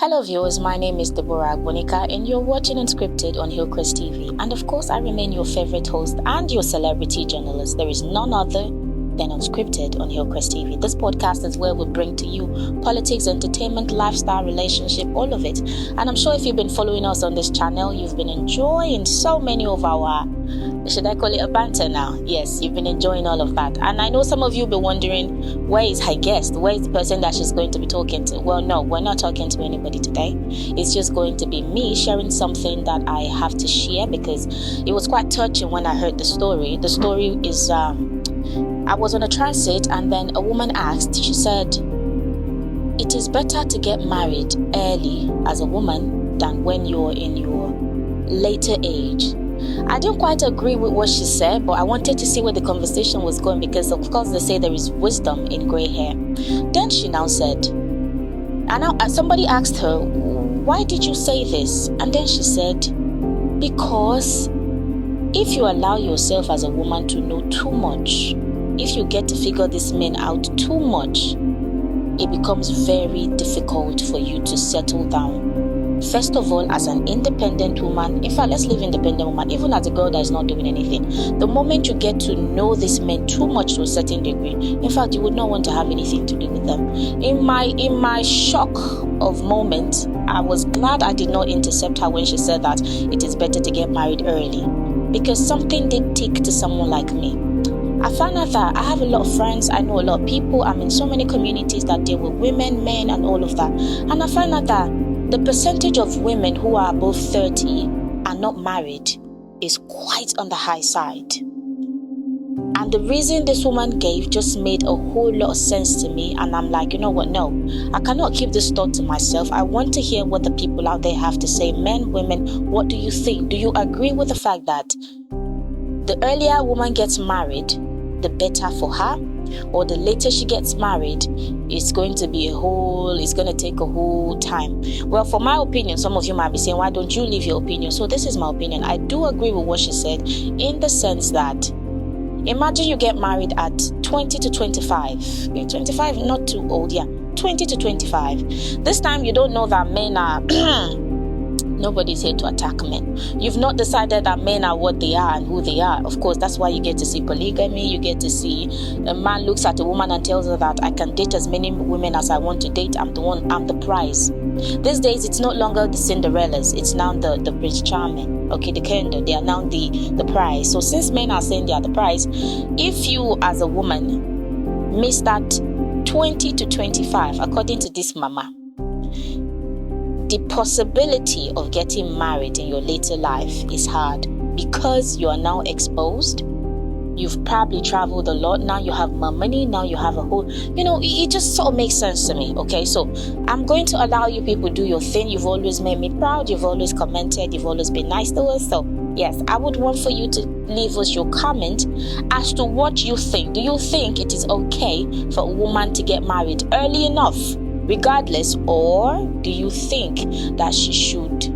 Hello viewers, my name is Deborah Agbonika and you're watching Unscripted on Hillcrest TV. And of course, I remain your favorite host and your celebrity journalist. There is none other than Unscripted on Hillcrest TV. This podcast is where we bring to you politics, entertainment, lifestyle, relationship, all of it. And I'm sure if you've been following us on this channel, you've been enjoying so many of our, should I call it a banter now? Yes, you've been enjoying all of that. And I know some of you will be wondering, where is her guest? Where is the person that she's going to be talking to? Well, no, we're not talking to anybody today. It's just going to be me sharing something that I have to share because it was quite touching when I heard the story. The story is, I was on a transit and then a woman asked, she said, it is better to get married early as a woman than when you're in your later age. I didn't quite agree with what she said, but I wanted to see where the conversation was going because of course they say there is wisdom in grey hair. Then she now said, and somebody asked her, why did you say this? And then she said, because if you allow yourself as a woman to know too much, if you get to figure this man out too much, it becomes very difficult for you to settle down. First of all, as an independent woman, in fact, let's leave independent woman, even as a girl that is not doing anything, the moment you get to know this man too much to a certain degree, in fact, you would not want to have anything to do with them. In my shock of moment, I was glad I did not intercept her when she said that it is better to get married early, because something did tick to someone like me. I found out that I have a lot of friends, I know a lot of people, I'm in so many communities that deal with women, men, and all of that, and I found out that the percentage of women who are above 30 and not married is quite on the high side. And the reason this woman gave just made a whole lot of sense to me. And I'm like, you know what? No, I cannot keep this thought to myself. I want to hear what the people out there have to say. Men, women, what do you think? Do you agree with the fact that the earlier a woman gets married, the better for her? Or the later she gets married, it's going to take a whole time. Well, for my opinion, some of you might be saying, why don't you leave your opinion? So this is my opinion. I do agree with what she said in the sense that imagine you get married at 20 to 25. 25, not too old, 20 to 25. This time you don't know that men are nobody's here to attack men. You've not decided that men are what they are and who they are. Of course, that's why you get to see polygamy. You get to see a man looks at a woman and tells her that I can date as many women as I want to date. I'm the prize. These days, it's no longer the Cinderellas. It's now the Prince Charming. Okay, the Kendall. They are now the prize. So since men are saying they are the prize, if you as a woman miss that 20 to 25, according to this mama, the possibility of getting married in your later life is hard because you are now exposed. You've probably traveled a lot. Now you have more money. Now you have a whole, it just sort of makes sense to me. Okay, so I'm going to allow you people do your thing. You've always made me proud. You've always commented. You've always been nice to us. So yes, I would want for you to leave us your comment as to what you think. Do you think it is okay for a woman to get married early enough, regardless, or do you think that she should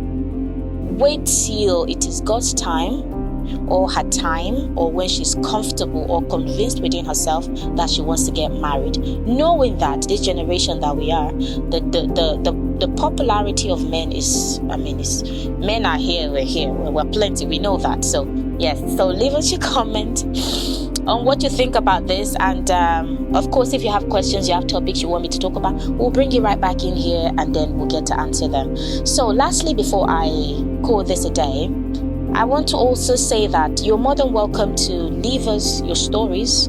wait till it is God's time or her time or when she's comfortable or convinced within herself that she wants to get married, knowing that this generation that we are, the popularity of men is, men are here, we're plenty, we know that. So yes, so leave us your comment on what you think about this, and of course if you have questions, you have topics you want me to talk about, we'll bring you right back in here and then we'll get to answer them. So lastly, before I call this a day, I want to also say that you're more than welcome to leave us your stories.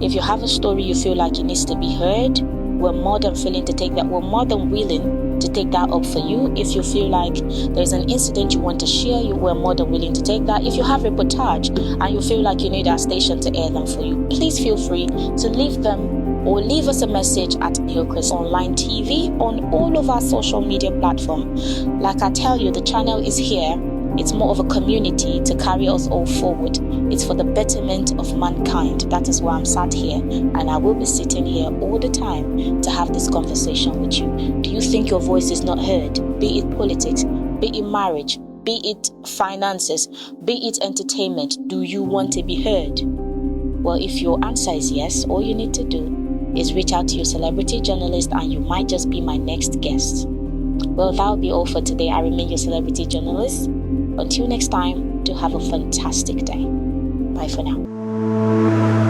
If you have a story you feel like it needs to be heard, we're more than willing to take that. We're more than willing to take that up for you. If you feel like there's an incident you want to share, we're more than willing to take that. If you have reportage and you feel like you need our station to air them for you, please feel free to leave them or leave us a message at Hillcrest Online TV on all of our social media platforms. Like I tell you, the channel is here. It's more of a community to carry us all forward. It's for the betterment of mankind. That is why I'm sat here, and I will be sitting here all the time to have this conversation with you. Do you think your voice is not heard? Be it politics, be it marriage, be it finances, be it entertainment. Do you want to be heard? Well, if your answer is yes, all you need to do is reach out to your celebrity journalist and you might just be my next guest. Well, that'll be all for today. I remain your celebrity journalist. Until next time, do have a fantastic day. Bye for now.